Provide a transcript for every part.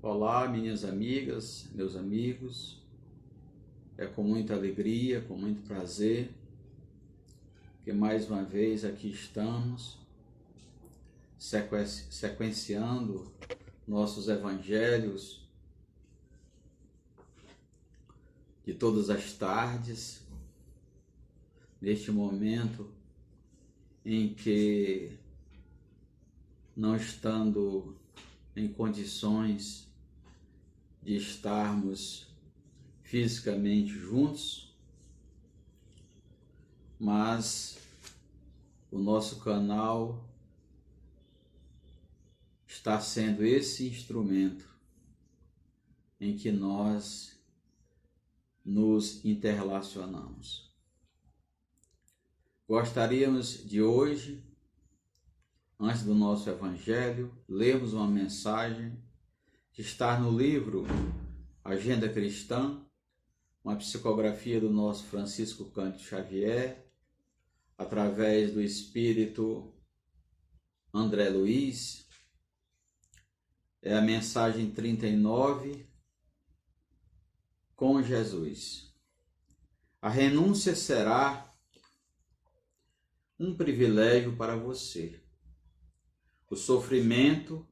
Olá, minhas amigas, meus amigos. É com muita alegria, com muito prazer que mais uma vez aqui estamos sequenciando nossos evangelhos de todas as tardes, neste momento em que, não estando em condições de estarmos fisicamente juntos, mas o nosso canal está sendo esse instrumento em que nós nos interrelacionamos. Gostaríamos de hoje, antes do nosso evangelho, lermos uma mensagem que está no livro Agenda Cristã, uma psicografia do nosso Francisco Cândido Xavier, através do espírito André Luiz. É a mensagem 39, com Jesus. A renúncia será um privilégio para você. O sofrimento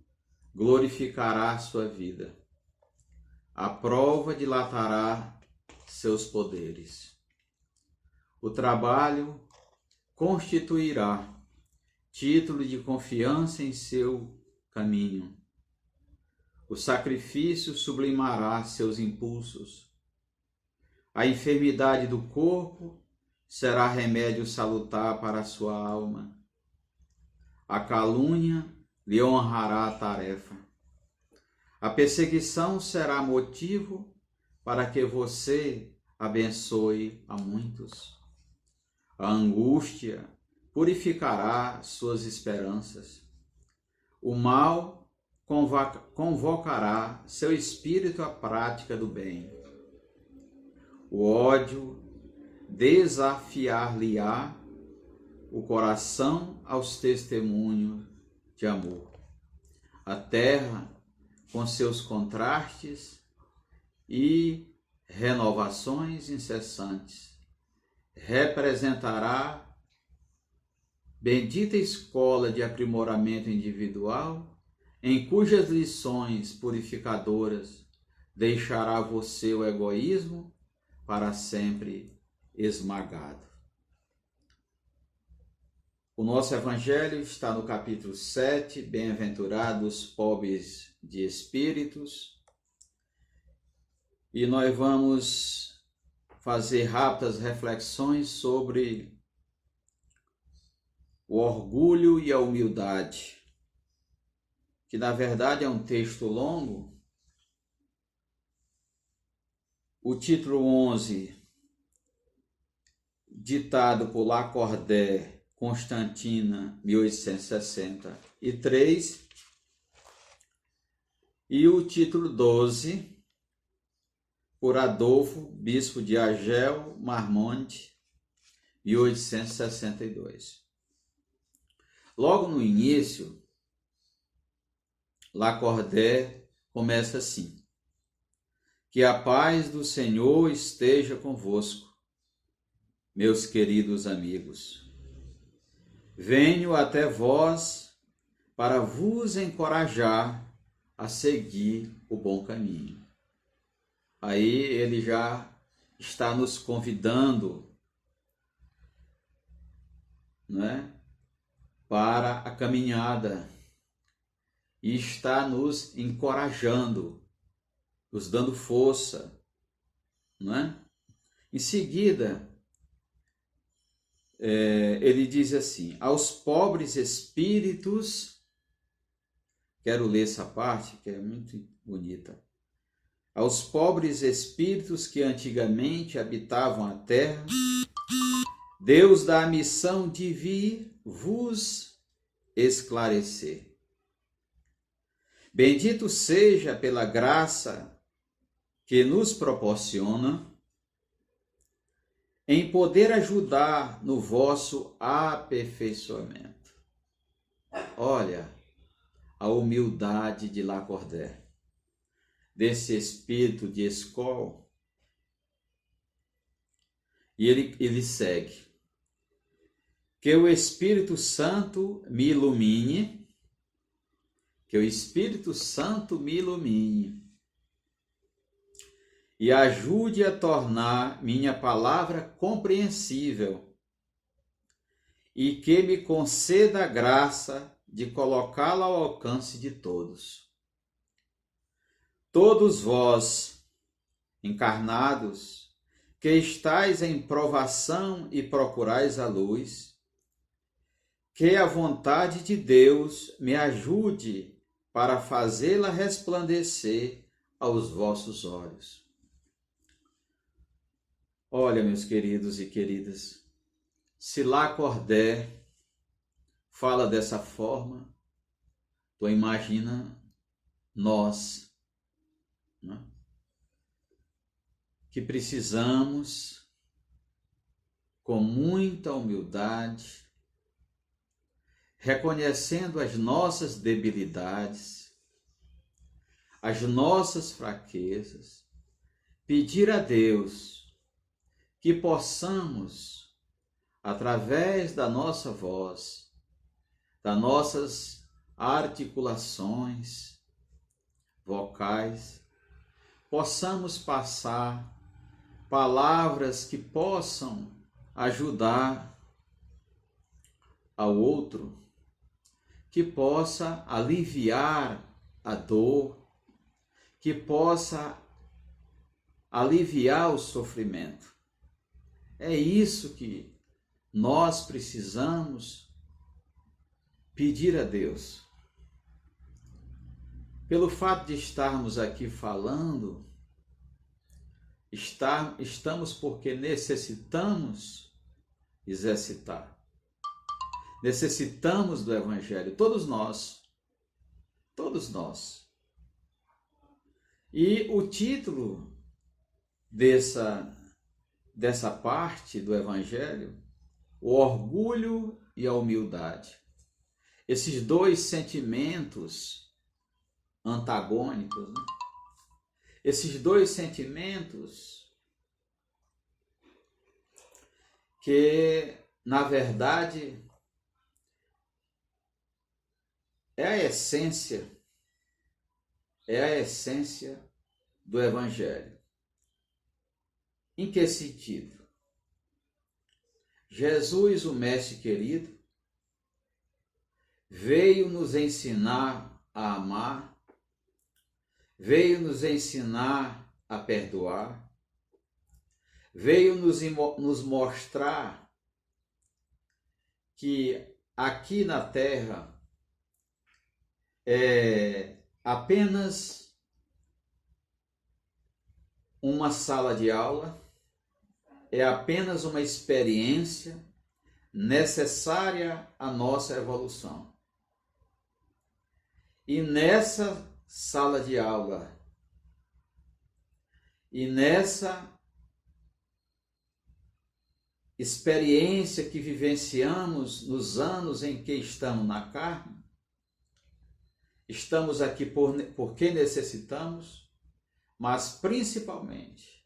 glorificará a sua vida. A prova dilatará seus poderes. O trabalho constituirá título de confiança em seu caminho. O sacrifício sublimará seus impulsos. A enfermidade do corpo será remédio salutar para a sua alma. A calúnia lhe honrará a tarefa. A perseguição será motivo para que você abençoe a muitos. A angústia purificará suas esperanças. O mal convocará seu espírito à prática do bem. O ódio desafiar-lhe-á o coração aos testemunhos de amor. A terra, com seus contrastes e renovações incessantes, representará bendita escola de aprimoramento individual, em cujas lições purificadoras deixará você o egoísmo para sempre esmagado. O nosso evangelho está no capítulo 7, Bem-aventurados pobres de espíritos, e nós vamos fazer rápidas reflexões sobre o orgulho e a humildade, que na verdade é um texto longo. O título 11, ditado por Lacordaire, Constantina, 1863, e o título 12, por Adolfo, bispo de Argel, Marmonte, 1862. Logo no início, Lacordaire começa assim: que a paz do Senhor esteja convosco, meus queridos amigos. Venho até vós para vos encorajar a seguir o bom caminho. Aí ele já está nos convidando, né, para a caminhada e está nos encorajando, nos dando força, né? Em seguida, ele diz assim: aos pobres espíritos, quero ler essa parte que é muito bonita, aos pobres espíritos que antigamente habitavam a terra, Deus dá a missão de vir vos esclarecer. Bendito seja pela graça que nos proporciona em poder ajudar no vosso aperfeiçoamento. Olha a humildade de Lacordaire. desse espírito de escol. E ele segue. Que o Espírito Santo me ilumine, que o Espírito Santo me ilumine e ajude a tornar minha palavra compreensível e que me conceda a graça de colocá-la ao alcance de todos. Todos vós, encarnados, que estáis em provação e procurais a luz, que a vontade de Deus me ajude para fazê-la resplandecer aos vossos olhos. Olha, meus queridos e queridas, se lá Cordé fala dessa forma, tu imagina nós, né? Que precisamos, com muita humildade, reconhecendo as nossas debilidades, as nossas fraquezas, pedir a Deus que possamos, através da nossa voz, das nossas articulações vocais, possamos passar palavras que possam ajudar ao outro, que possa aliviar a dor, que possa aliviar o sofrimento. É isso que nós precisamos pedir a Deus. Pelo fato de estarmos aqui falando, estamos porque necessitamos exercitar. Necessitamos do Evangelho, todos nós. Todos nós. E o título dessa parte do Evangelho, o orgulho e a humildade. Esses dois sentimentos antagônicos, né? Esses dois sentimentos que, na verdade, é a essência do Evangelho. Em que sentido? Jesus, o Mestre querido, veio nos ensinar a amar, veio nos ensinar a perdoar, veio nos mostrar que aqui na Terra é apenas uma sala de aula, é apenas uma experiência necessária à nossa evolução. E nessa sala de aula, e nessa experiência que vivenciamos nos anos em que estamos na carne, estamos aqui porque necessitamos, mas principalmente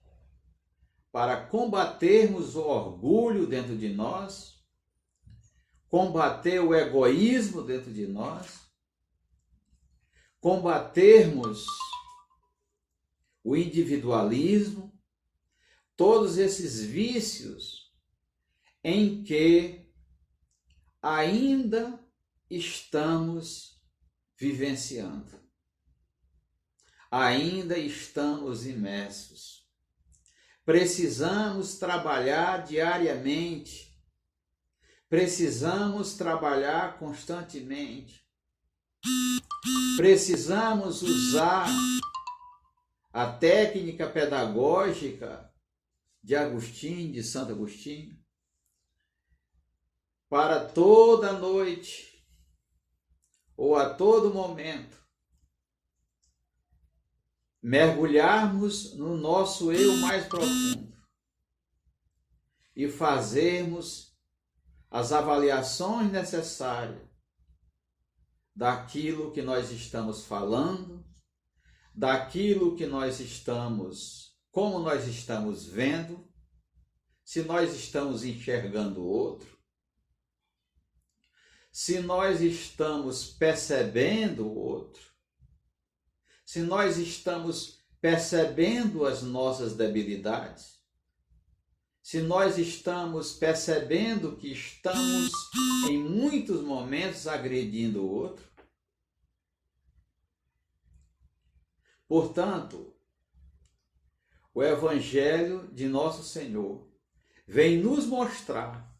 para combatermos o orgulho dentro de nós, combater o egoísmo dentro de nós, combatermos o individualismo, todos esses vícios em que ainda estamos vivenciando, ainda estamos imersos. Precisamos trabalhar diariamente, precisamos trabalhar constantemente, precisamos usar a técnica pedagógica de Agostinho, de Santo Agostinho, para toda noite ou a todo momento mergulharmos no nosso eu mais profundo e fazermos as avaliações necessárias daquilo que nós estamos falando, daquilo que nós estamos, como nós estamos vendo, se nós estamos enxergando o outro, se nós estamos percebendo o outro, se nós estamos percebendo as nossas debilidades, se nós estamos percebendo que estamos em muitos momentos agredindo o outro. Portanto, o Evangelho de Nosso Senhor vem nos mostrar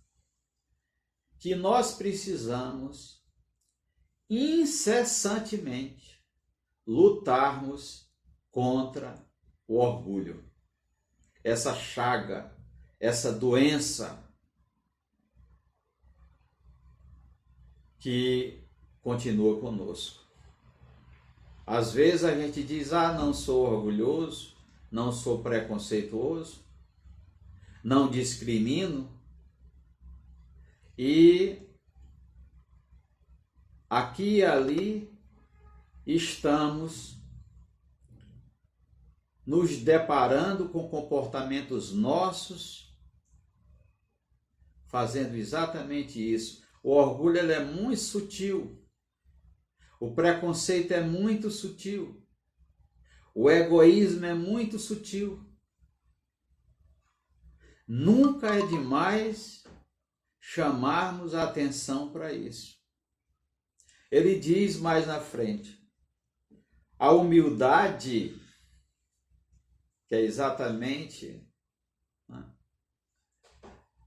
que nós precisamos incessantemente lutarmos contra o orgulho, essa chaga, essa doença que continua conosco. Às vezes a gente diz, não sou orgulhoso, não sou preconceituoso, não discrimino, e aqui e ali estamos nos deparando com comportamentos nossos, fazendo exatamente isso. O orgulho ele é muito sutil, o preconceito é muito sutil, o egoísmo é muito sutil. Nunca é demais chamarmos a atenção para isso. Ele diz mais na frente, a humildade, que é exatamente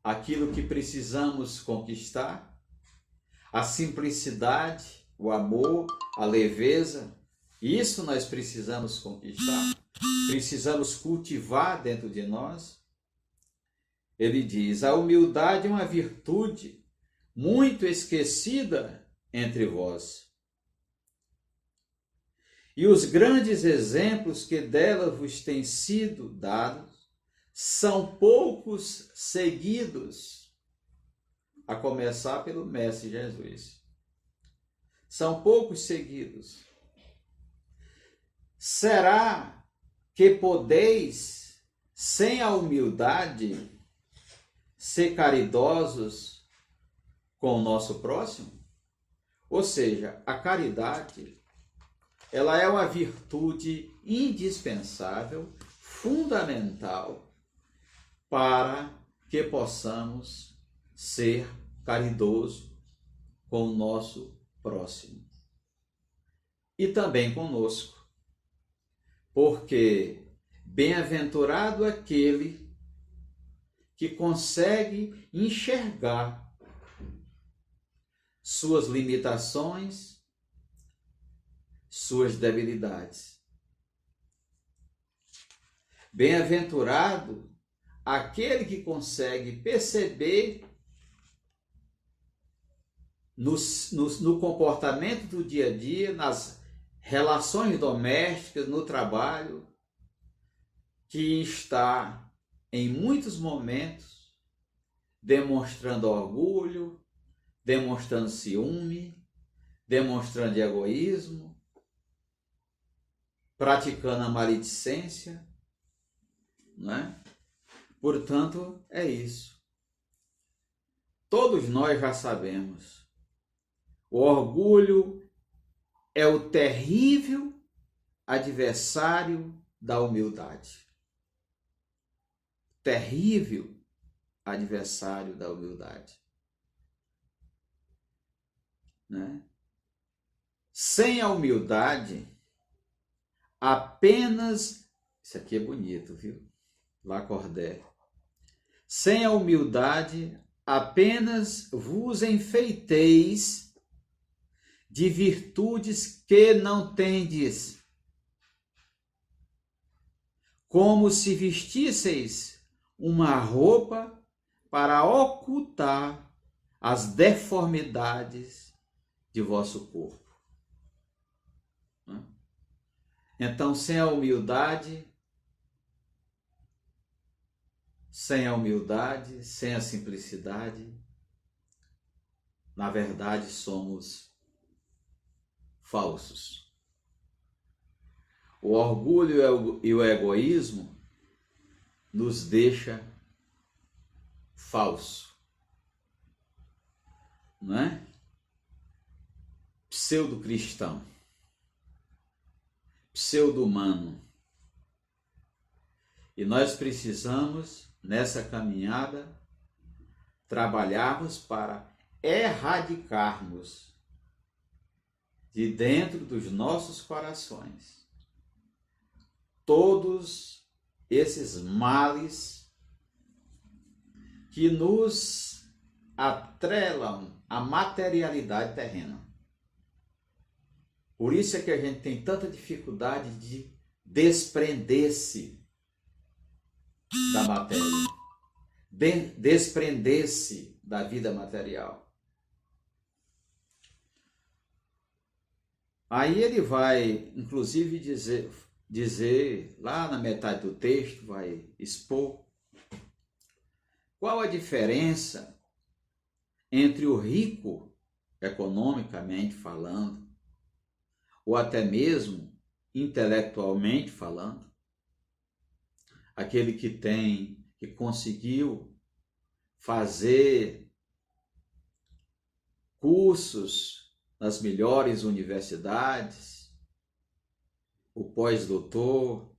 aquilo que precisamos conquistar, a simplicidade, o amor, a leveza, isso nós precisamos conquistar, precisamos cultivar dentro de nós. Ele diz, a humildade é uma virtude muito esquecida entre vós. E os grandes exemplos que dela vos têm sido dados são poucos seguidos, a começar pelo Mestre Jesus. São poucos seguidos. Será que podeis, sem a humildade, ser caridosos com o nosso próximo? Ou seja, a caridade, ela é uma virtude indispensável, fundamental, para que possamos ser caridosos com o nosso próximo. E também conosco. Porque bem-aventurado aquele que consegue enxergar suas limitações, suas debilidades. Bem-aventurado aquele que consegue perceber no comportamento do dia a dia, nas relações domésticas, no trabalho, que está em muitos momentos demonstrando orgulho, demonstrando ciúme, demonstrando egoísmo, praticando a maledicência, não é? Portanto, é isso. Todos nós já sabemos. O orgulho é o terrível adversário da humildade. Terrível adversário da humildade. Né? Sem a humildade, apenas... Isso aqui é bonito, viu? Lacordaire. Sem a humildade, apenas vos enfeiteis de virtudes que não tendes, como se vestisseis uma roupa para ocultar as deformidades de vosso corpo. Então, sem a humildade, sem a simplicidade, na verdade somos falsos. O orgulho e o egoísmo nos deixa falso, não é? Pseudo-cristão, pseudo-humano. E nós precisamos, nessa caminhada, trabalharmos para erradicarmos de dentro dos nossos corações todos esses males que nos atrelam à materialidade terrena. Por isso é que a gente tem tanta dificuldade de desprender-se da matéria, desprender-se da vida material. Aí ele vai, inclusive, dizer lá na metade do texto, vai expor qual a diferença entre o rico, economicamente falando, ou até mesmo intelectualmente falando, aquele que conseguiu fazer cursos nas melhores universidades, o pós-doutor,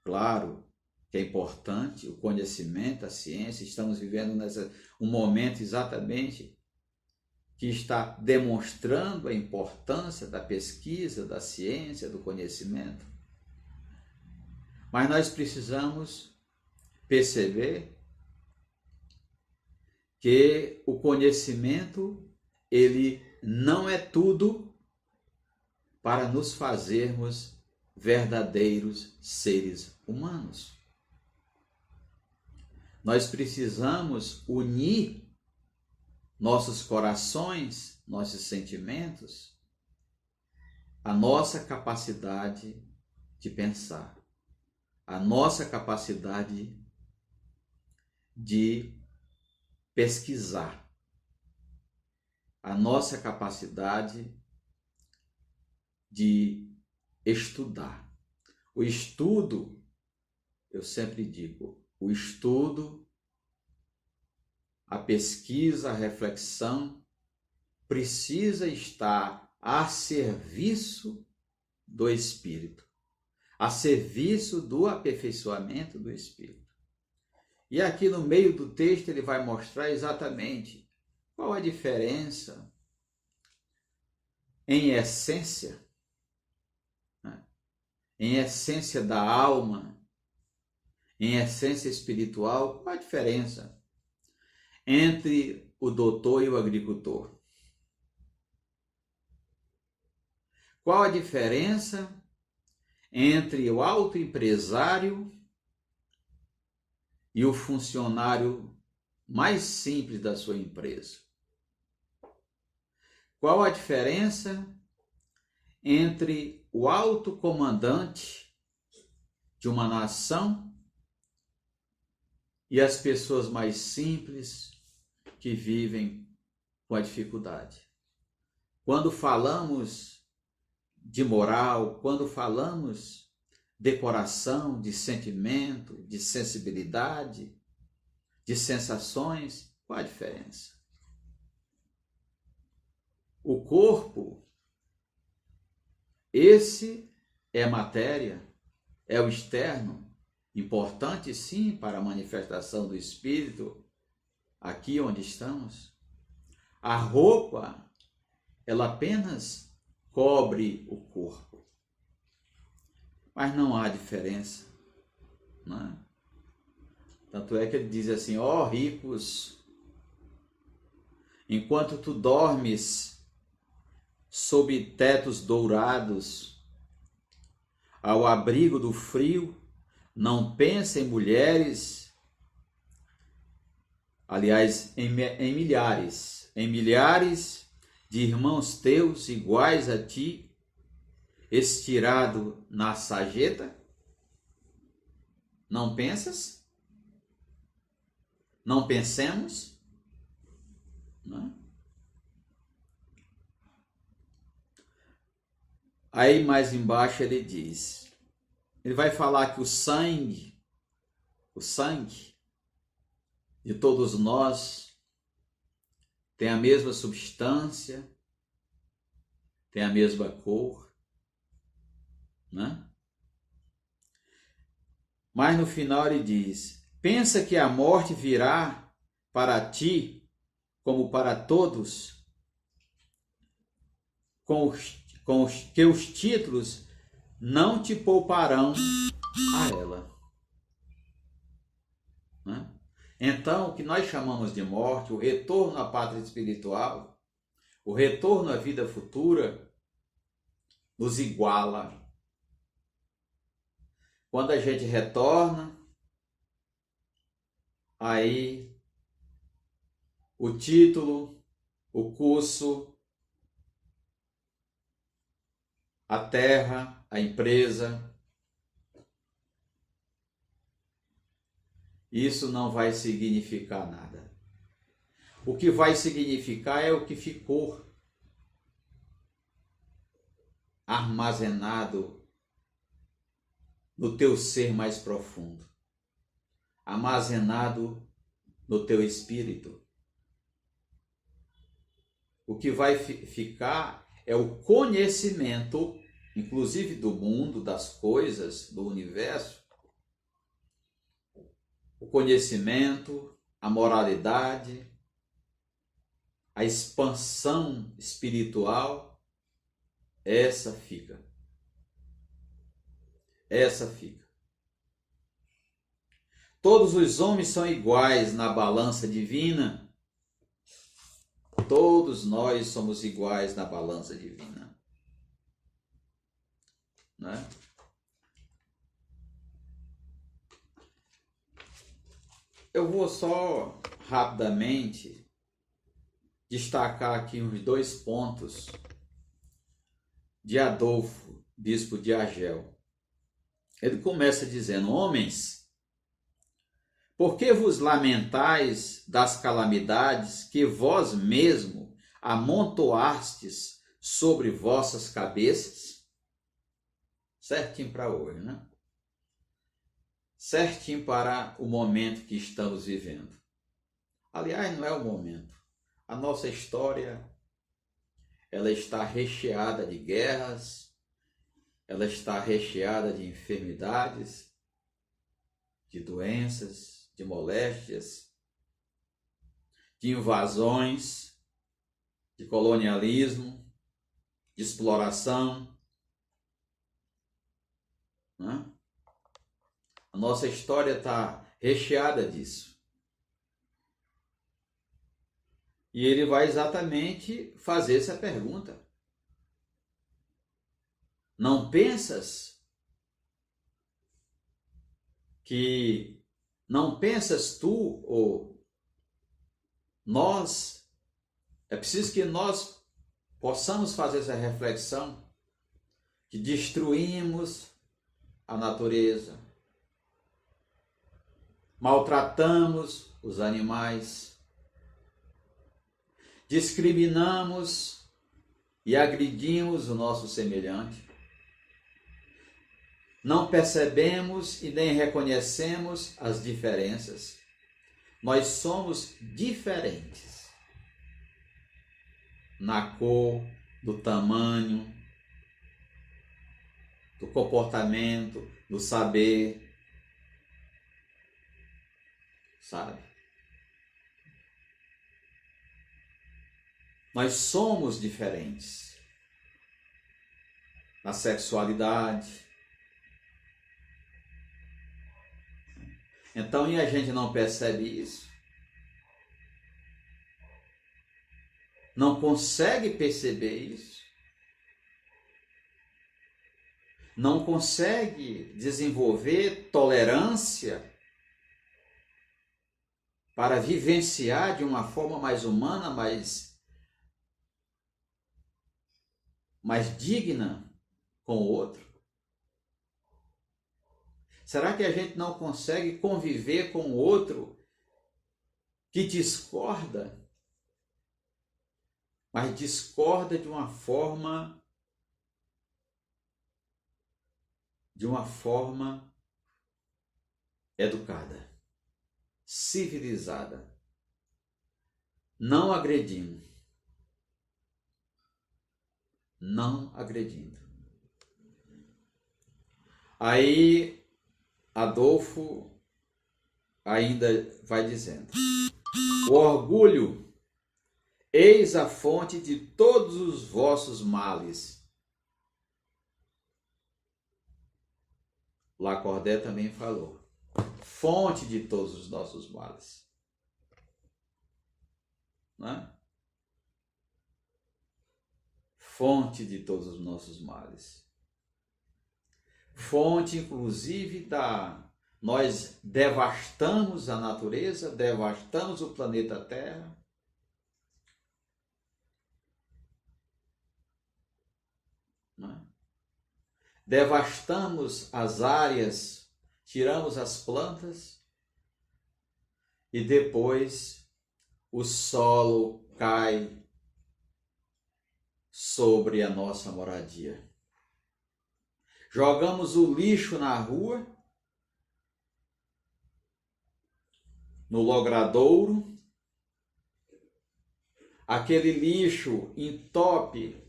claro que é importante, o conhecimento, a ciência, estamos vivendo um momento exatamente que está demonstrando a importância da pesquisa, da ciência, do conhecimento. Mas nós precisamos perceber que o conhecimento, ele não é tudo para nos fazermos verdadeiros seres humanos. Nós precisamos unir nossos corações, nossos sentimentos, a nossa capacidade de pensar, a nossa capacidade de pesquisar, a nossa capacidade de estudar. O estudo, eu sempre digo, o estudo, a pesquisa, a reflexão precisa estar a serviço do espírito, a serviço do aperfeiçoamento do espírito. E aqui no meio do texto ele vai mostrar exatamente qual a diferença em essência, né? Em essência da alma, em essência espiritual, qual a diferença entre o doutor e o agricultor? Qual a diferença entre o autoempresário e o funcionário mais simples da sua empresa? Qual a diferença entre o alto comandante de uma nação e as pessoas mais simples que vivem com a dificuldade? Quando falamos de moral, quando falamos de coração, de sentimento, de sensibilidade, de sensações, qual a diferença? O corpo, esse é matéria, é o externo, importante sim para a manifestação do espírito, aqui onde estamos. A roupa, ela apenas cobre o corpo, mas não há diferença, não é? Tanto é que ele diz assim: ó ricos, enquanto tu dormes sob tetos dourados, ao abrigo do frio, não pensa em mulheres, aliás, em milhares de irmãos teus iguais a ti, estirado na sarjeta? Não pensas? Não pensemos? Não é? Aí mais embaixo ele diz, ele vai falar que o sangue de todos nós tem a mesma substância, tem a mesma cor, né? Mas no final ele diz, pensa que a morte virá para ti, como para todos, que os títulos não te pouparão a ela. Né? Então, o que nós chamamos de morte, o retorno à pátria espiritual, o retorno à vida futura, nos iguala. Quando a gente retorna, aí o título, o curso, a terra, a empresa, isso não vai significar nada. O que vai significar é o que ficou armazenado no teu ser mais profundo, armazenado no teu espírito. O que vai ficar é o conhecimento, inclusive do mundo, das coisas, do universo, o conhecimento, a moralidade, a expansão espiritual, essa fica. Essa fica. Todos os homens são iguais na balança divina. Todos nós somos iguais na balança divina. Né? Eu vou só rapidamente destacar aqui uns 2 pontos de Adolfo, bispo de Argel. Ele começa dizendo, homens, por que vos lamentais das calamidades que vós mesmo amontoastes sobre vossas cabeças? Certinho para hoje, né? Certinho para o momento que estamos vivendo. Aliás, não é o momento. A nossa história, ela está recheada de guerras, ela está recheada de enfermidades, de doenças, de moléstias, de invasões, de colonialismo, de exploração. Né? A nossa história está recheada disso. E ele vai exatamente fazer essa pergunta. Não pensas tu ou nós, é preciso que nós possamos fazer essa reflexão, que destruímos a natureza, maltratamos os animais, discriminamos e agredimos o nosso semelhante, não percebemos e nem reconhecemos as diferenças. Nós somos diferentes na cor, do tamanho, do comportamento, do saber, sabe? Nós somos diferentes na sexualidade. Então, e a gente não percebe isso? Não consegue perceber isso? Não consegue desenvolver tolerância para vivenciar de uma forma mais humana, mais digna com o outro? Será que a gente não consegue conviver com o outro que discorda, mas discorda de uma forma de uma forma educada, civilizada, não agredindo. Não agredindo. Aí Adolfo ainda vai dizendo: o orgulho, eis a fonte de todos os vossos males. Lacordaire também falou: fonte de todos os nossos males. Não é? Fonte de todos os nossos males. Fonte, inclusive, nós devastamos a natureza, devastamos o planeta Terra. Não é? Devastamos as áreas, tiramos as plantas e depois o solo cai sobre a nossa moradia. Jogamos o lixo na rua, no logradouro. Aquele lixo entope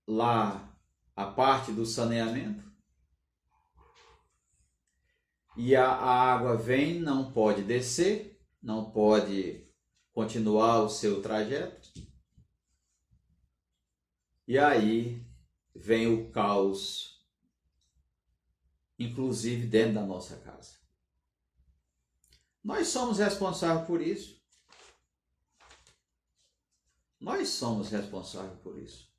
lá a parte do saneamento. E a água vem, não pode descer, não pode continuar o seu trajeto. E aí vem o caos, inclusive dentro da nossa casa. Nós somos responsáveis por isso. Nós somos responsáveis por isso.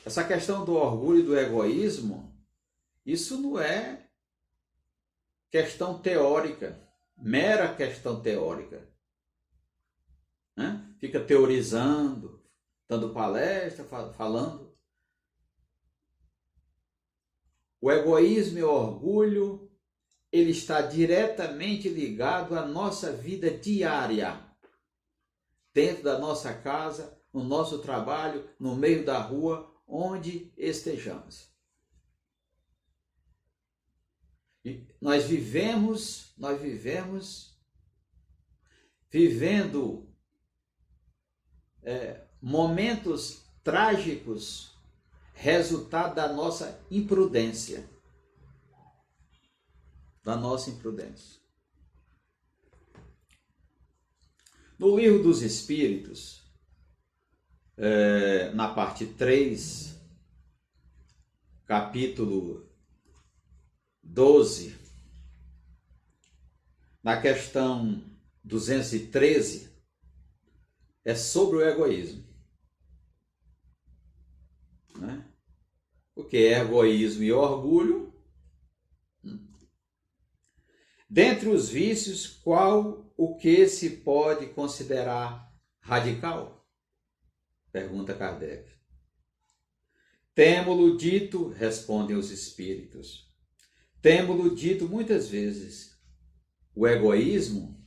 Essa questão do orgulho e do egoísmo, isso não é questão teórica, mera questão teórica. Né? Fica teorizando, dando palestra, falando. O egoísmo e o orgulho, ele está diretamente ligado à nossa vida diária. Dentro da nossa casa, no nosso trabalho, no meio da rua, onde estejamos. E nós vivemos vivendo momentos trágicos, resultado da nossa imprudência. No Livro dos Espíritos, na parte 3, capítulo 12, na questão 213, é sobre o egoísmo. Né? Porque é egoísmo e orgulho. Dentre os vícios, qual o que se pode considerar radical? Pergunta Kardec. Temo-lo dito, respondem os espíritos. Temo-lo dito muitas vezes. O egoísmo,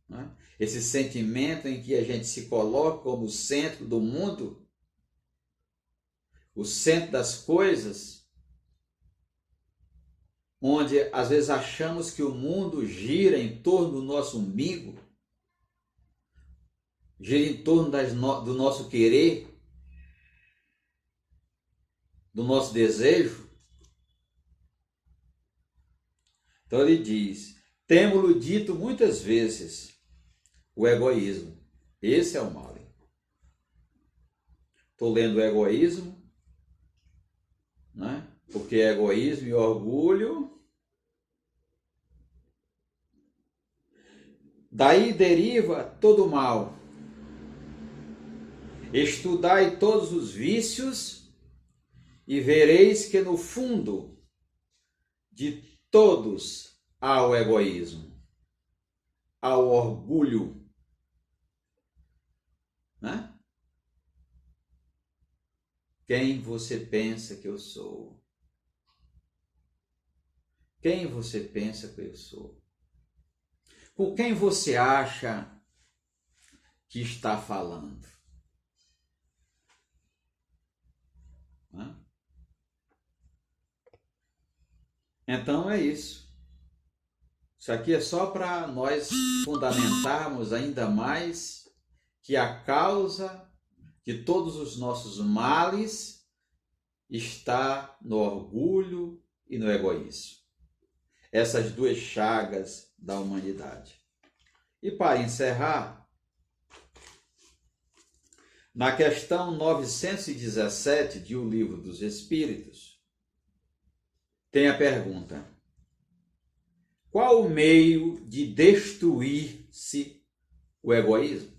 né? Esse sentimento em que a gente se coloca como o centro do mundo, o centro das coisas, onde às vezes achamos que o mundo gira em torno do nosso umbigo, gira em torno do nosso querer, do nosso desejo. Então ele diz: temo-lo dito muitas vezes, o egoísmo. Esse é o mal. Estou lendo o egoísmo, né? Porque egoísmo e orgulho. Daí deriva todo o mal. Estudai todos os vícios e vereis que no fundo de todos há o egoísmo, há o orgulho. Né? Quem você pensa que eu sou? Quem você pensa que eu sou? Com quem você acha que está falando? né? Então é isso. Isso aqui é só para nós fundamentarmos ainda mais que a causa de todos os nossos males está no orgulho e no egoísmo. Essas duas chagas da humanidade. E para encerrar, na questão 917 de O Livro dos Espíritos, tem a pergunta: qual o meio de destruir-se o egoísmo?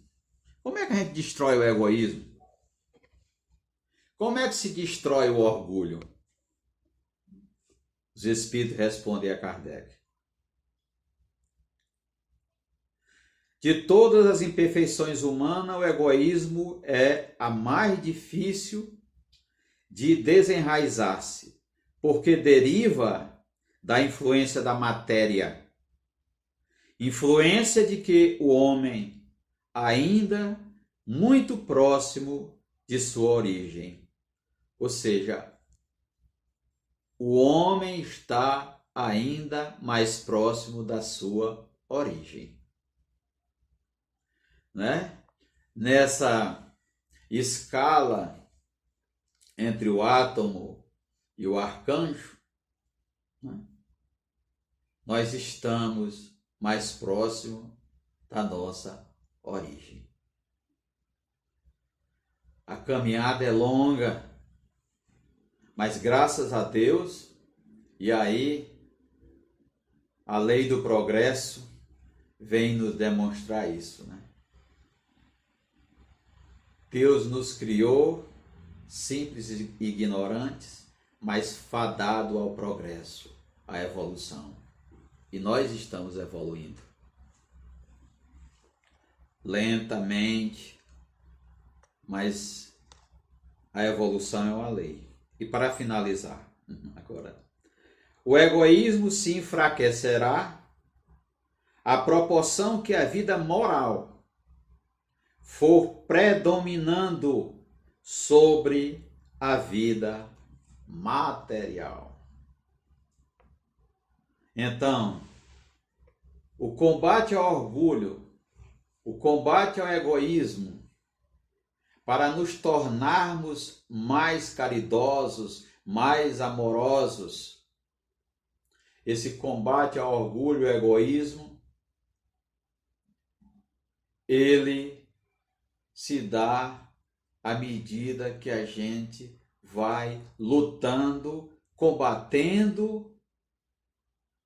Como é que a gente destrói o egoísmo? Como é que se destrói o orgulho? Os Espíritos respondem a Kardec: de todas as imperfeições humanas, o egoísmo é a mais difícil de desenraizar-se, porque deriva da influência da matéria, influência de que o homem ainda muito próximo de sua origem. Ou seja, o homem está ainda mais próximo da sua origem. Né? Nessa escala entre o átomo e o arcanjo, né? Nós estamos mais próximo da nossa origem. A caminhada é longa, mas graças a Deus, e aí a lei do progresso vem nos demonstrar isso, né? Deus nos criou simples e ignorantes, mas fadado ao progresso, à evolução. E nós estamos evoluindo. Lentamente, mas a evolução é uma lei. E para finalizar, agora, o egoísmo se enfraquecerá à proporção que a vida moral for predominando sobre a vida material. Então, o combate ao orgulho, o combate ao egoísmo, para nos tornarmos mais caridosos, mais amorosos, esse combate ao orgulho e ao egoísmo, ele se dá à medida que a gente vai lutando, combatendo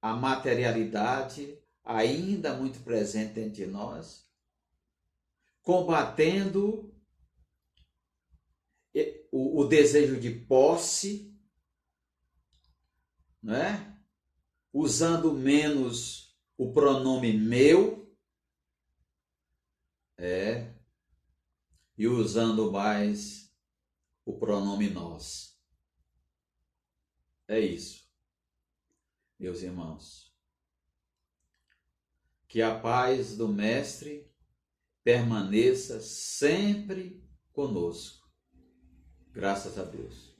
a materialidade ainda muito presente entre nós, combatendo o desejo de posse, né? Usando menos o pronome meu, e usando mais o pronome nós. É isso, meus irmãos. Que a paz do Mestre permaneça sempre conosco. Graças a Deus.